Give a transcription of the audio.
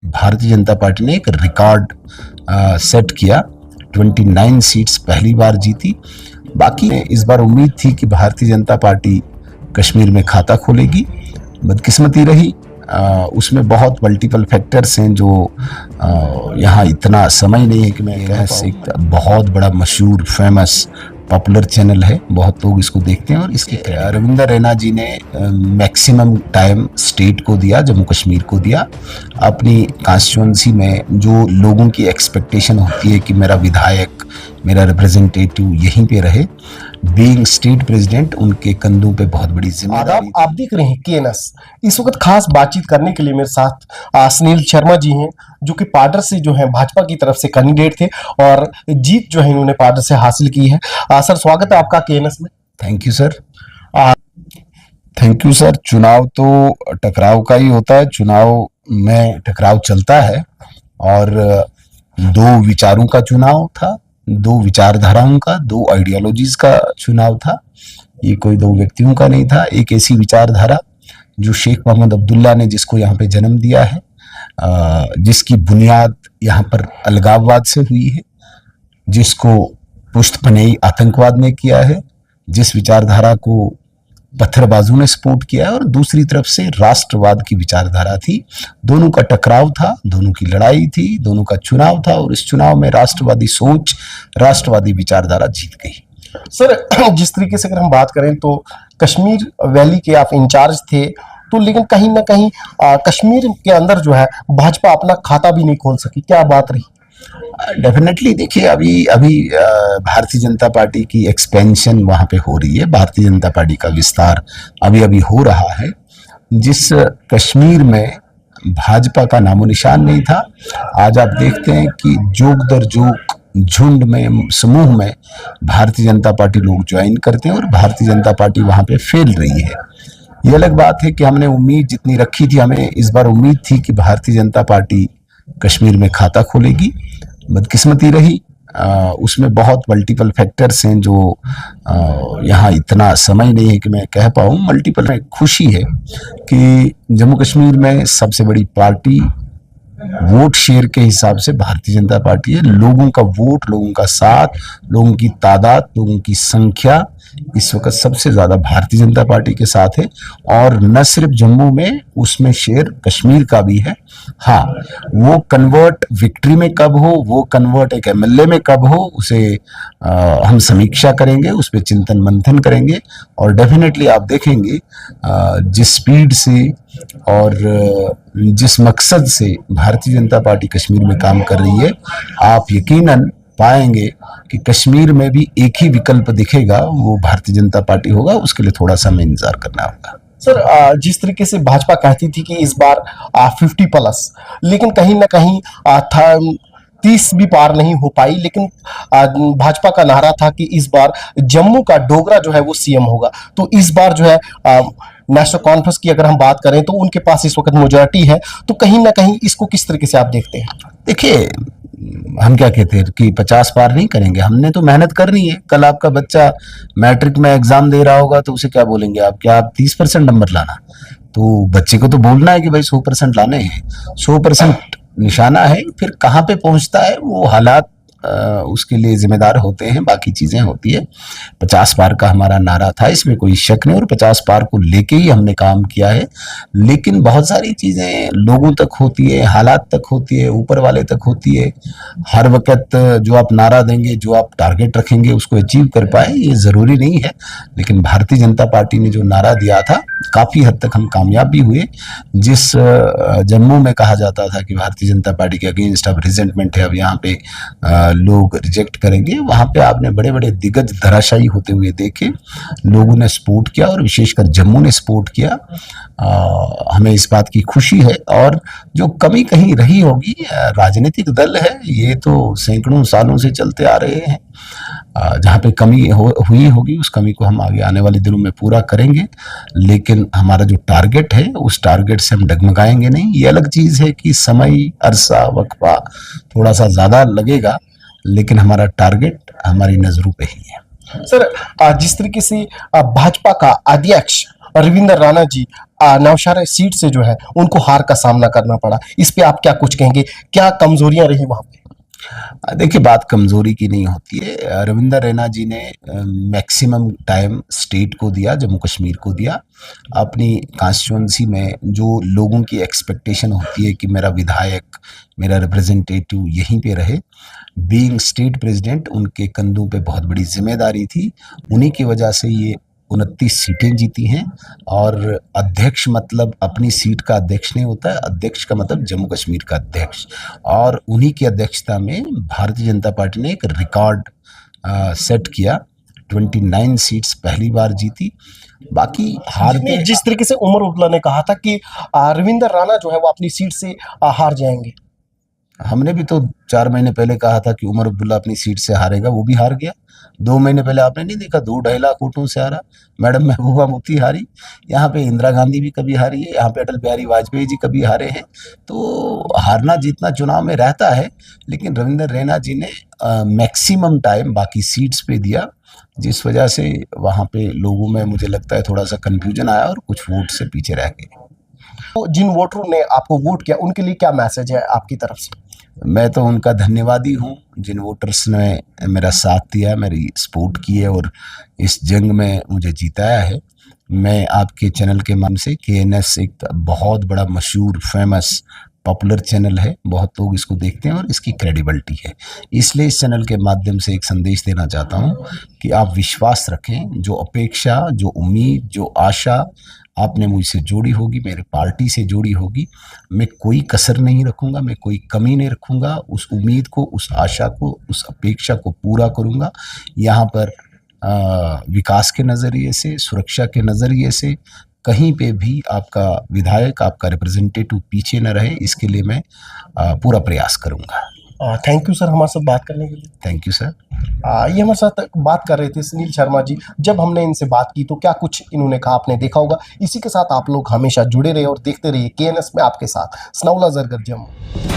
Bharatiya Janata party ने एक record set किया, 29 सीट्स पहली बार जीती। बाकी इस बार उम्मीद थी कि भारतीय जनता पार्टी कश्मीर में खाता खोलेगी, बदकिस्मती रही। उसमें बहुत मल्टीपल फैक्टर्स हैं जो यहाँ इतना समय नहीं है कि मैं कह सकता। बहुत बड़ा मशहूर फेमस पॉपुलर चैनल है, बहुत लोग इसको देखते हैं और इसके रविंदर रैना जी ने मैक्सिमम टाइम स्टेट को दिया, जम्मू कश्मीर को दिया। अपनी कॉन्स्टिट्यूंसी में जो लोगों की एक्सपेक्टेशन होती है कि मेरा विधायक, मेरा रिप्रेजेंटेटिव यहीं पे रहे, बीइंग स्टेट प्रेसिडेंट, उनके कंधों पे बहुत बड़ी जिम्मेदारी। आप देख रहे हैं केएनएस। इस वक्त खास बातचीत करने के लिए मेरे साथ सुनील शर्मा जी हैं, जो कि पाडर से जो है भाजपा की तरफ से कैंडिडेट थे और जीत जो है इन्होंने पाडर से हासिल की है। सर, स्वागत है आपका केएनएस में। Thank you sir. Thank you sir. चुनाव तो टकराव का ही होता है, चुनाव में टकराव चलता है और दो विचारों का चुनाव था, दो विचारधाराओं का, दो आइडियोलॉजीज का चुनाव था। ये कोई दो व्यक्तियों का नहीं था। एक ऐसी विचारधारा जो शेख मोहम्मद अब्दुल्ला ने जिसको यहाँ पे जन्म दिया है, जिसकी बुनियाद यहाँ पर अलगाववाद से हुई है, जिसको पुश्तपनेई आतंकवाद ने किया है, जिस विचारधारा को पत्थरबाजों ने सपोर्ट किया है, और दूसरी तरफ से राष्ट्रवाद की विचारधारा थी। दोनों का टकराव था, दोनों की लड़ाई थी, दोनों का चुनाव था और इस चुनाव में राष्ट्रवादी सोच, राष्ट्रवादी विचारधारा जीत गई। सर, जिस तरीके से अगर हम बात करें तो कश्मीर वैली के आप इंचार्ज थे, तो लेकिन कहीं ना कहीं कश्मीर के अंदर जो है भाजपा अपना खाता भी नहीं खोल सकी, क्या बात रही? डेफिनेटली देखिए, अभी भारतीय जनता पार्टी की एक्सपेंशन वहां पे हो रही है, भारतीय जनता पार्टी का विस्तार अभी हो रहा है। जिस कश्मीर में भाजपा का नामो निशान नहीं था, आज आप देखते हैं कि जोक दर जोक, झुंड में, समूह में भारतीय जनता पार्टी लोग ज्वाइन करते हैं और भारतीय जनता पार्टी वहां पे फैल रही है। ये अलग बात है कि हमने उम्मीद जितनी रखी थी, हमें इस बार उम्मीद थी कि भारतीय जनता पार्टी कश्मीर में खाता खोलेगी, बदकिस्मती रही। उसमें बहुत मल्टीपल फैक्टर्स हैं जो यहाँ इतना समय नहीं है कि मैं कह पाऊँ। मल्टीपल में खुशी है कि जम्मू कश्मीर में सबसे बड़ी पार्टी वोट शेयर के हिसाब से भारतीय जनता पार्टी है। लोगों का वोट, लोगों का साथ, लोगों की तादाद, लोगों की संख्या इस वक्त सबसे ज्यादा भारतीय जनता पार्टी के साथ है। और न सिर्फ जम्मू में, उसमें शेयर कश्मीर का भी है। हाँ, वो कन्वर्ट विक्ट्री में कब हो, वो कन्वर्ट एक एमएलए में कब हो, उसे हम समीक्षा करेंगे, उस पर चिंतन मंथन करेंगे और डेफिनेटली आप देखेंगे जिस स्पीड से और जिस मकसद से भारतीय जनता पार्टी कश्मीर में काम कर रही है, आप यकीनन पाएंगे कि कश्मीर में भी एक ही विकल्प दिखेगा, वो भारतीय जनता पार्टी होगा। उसके लिए थोड़ा सा हमें इंतजार करना होगा। सर, जिस तरीके से भाजपा कहती थी कि इस बार 50+, लेकिन कहीं ना कहीं 30 भी पार नहीं हो पाई, लेकिन भाजपा का नारा था कि इस बार जम्मू का डोगरा जो है वो सीएम होगा। तो इस बार जो है नेशनल कॉन्फ्रेंस की अगर हम बात करें तो उनके पास इस वक्त मेजॉरिटी है, तो कहीं ना कहीं इसको किस तरीके से आप देखते हैं? देखिए, हम क्या कहते हैं कि 50 पार नहीं करेंगे, हमने तो मेहनत करनी है। कल आपका बच्चा मैट्रिक में एग्जाम दे रहा होगा तो उसे क्या बोलेंगे आप, क्या आप 30% नंबर लाना? तो बच्चे को तो बोलना है कि भाई 100% लाने हैं। 100% निशाना है, फिर कहाँ पे पहुंचता है वो हालात उसके लिए जिम्मेदार होते हैं, बाकी चीजें होती है। 50 पार का हमारा नारा था, इसमें कोई शक नहीं, और 50 पार को लेके ही हमने काम किया है। लेकिन बहुत सारी चीजें लोगों तक होती है, हालात तक होती है, ऊपर वाले तक होती है। हर वक्त जो आप नारा देंगे, जो आप टारगेट रखेंगे, उसको अचीव कर पाए ये जरूरी नहीं है। लेकिन भारतीय जनता पार्टी ने जो नारा दिया था, काफी हद तक हम कामयाब भी हुए। जिस जम्मू में कहा जाता था कि भारतीय जनता पार्टी के अगेंस्ट अब रिजेंटमेंट है, अब यहाँ पे लोग रिजेक्ट करेंगे, वहां पे आपने बड़े बड़े दिग्गज धराशायी होते हुए देखे। लोगों ने सपोर्ट किया और विशेषकर जम्मू ने सपोर्ट किया। हमें इस बात की खुशी है। और जो कमी कहीं रही होगी, राजनीतिक दल है, ये तो सैकड़ों सालों से चलते आ रहे हैं। जहाँ पे कमी हुई होगी, उस कमी को हम आगे आने वाले दिनों में पूरा करेंगे। लेकिन हमारा जो टारगेट है, उस टारगेट से हम डगमगाएंगे नहीं। ये अलग चीज है कि समय, अरसा, वक्फा थोड़ा सा ज्यादा लगेगा, लेकिन हमारा टारगेट हमारी नजरों पे ही है। सर, जिस तरीके से भाजपा का अध्यक्ष रविंदर रैना जी नौशहरा सीट से जो है उनको हार का सामना करना पड़ा। इस पे आप क्या कुछ कहेंगे, क्या कमजोरियां रही वहां पे? देखिए, बात कमजोरी की नहीं होती है। रविंदर रैना जी ने मैक्सिमम टाइम स्टेट को दिया, जम्मू कश्मीर को दिया। अपनी कॉन्स्टिट्यूंसी में जो लोगों की एक्सपेक्टेशन होती है कि मेरा विधायक, मेरा रिप्रेजेंटेटिव यहीं पे रहे, बीइंग स्टेट प्रेसिडेंट उनके कंधों पे बहुत बड़ी जिम्मेदारी थी। उन्हीं की वजह से ये 29 सीटें जीती हैं। और अध्यक्ष मतलब अपनी सीट का अध्यक्ष नहीं होता है, अध्यक्ष का मतलब जम्मू कश्मीर का अध्यक्ष। और उन्हीं की अध्यक्षता में भारतीय जनता पार्टी ने एक रिकॉर्ड सेट किया, 29 सीट्स पहली बार जीती। बाकी हारते जिस तरीके से उमर अब्दुल्ला ने कहा था कि रविंदर राणा जो है वो अपनी सीट से हार जाएंगे। हमने भी तो 4 महीने पहले कहा था कि उमर अब्दुल्ला अपनी सीट से हारेगा, वो भी हार गया। 2 महीने पहले आपने नहीं देखा 2-2.5 लाख वोटों से हारा। मैडम महबूबा मुफ्ती हारी, यहाँ पे इंदिरा गांधी भी कभी हारी है, यहाँ पे अटल बिहारी वाजपेयी जी कभी हारे हैं। तो हारना जीतना चुनाव में रहता है, लेकिन रविंदर रैना जी ने मैक्सिमम टाइम बाकी सीट्स पे दिया, जिस वजह से वहाँ पे लोगों में मुझे लगता है थोड़ा सा कन्फ्यूजन आया और कुछ वोट से पीछे रह गए। तो जिन वोटरों ने आपको वोट किया उनके लिए क्या मैसेज है आपकी तरफ से? मैं तो उनका धन्यवादी हूँ, जिन वोटर्स ने मेरा साथ दिया, मेरी सपोर्ट की है और इस जंग में मुझे जिताया है। मैं आपके चैनल के माध्यम से, KNS एक बहुत बड़ा मशहूर फेमस पॉपुलर चैनल है, बहुत लोग इसको देखते हैं और इसकी क्रेडिबिलिटी है, इसलिए इस चैनल के माध्यम से एक संदेश देना चाहता हूँ कि आप विश्वास रखें। जो अपेक्षा, जो उम्मीद, जो आशा आपने मुझसे जोड़ी होगी, मेरे पार्टी से जोड़ी होगी, मैं कोई कसर नहीं रखूँगा, मैं कोई कमी नहीं रखूँगा। उस उम्मीद को, उस आशा को, उस अपेक्षा को पूरा करूँगा। यहाँ पर विकास के नज़रिए से, सुरक्षा के नज़रिए से कहीं पे भी आपका विधायक, आपका रिप्रेजेंटेटिव पीछे न रहे, इसके लिए मैं पूरा प्रयास करूँगा। थैंक यू सर हमारे साथ बात करने के लिए। Thank you sir. ये हमारे साथ बात कर रहे थे सुनील शर्मा जी। जब हमने इनसे बात की तो क्या कुछ इन्होंने कहा आपने देखा होगा। इसी के साथ आप लोग हमेशा जुड़े रहे और देखते रहिए KNS में आपके साथ। सनाउल्लाह जरगर जम्मू।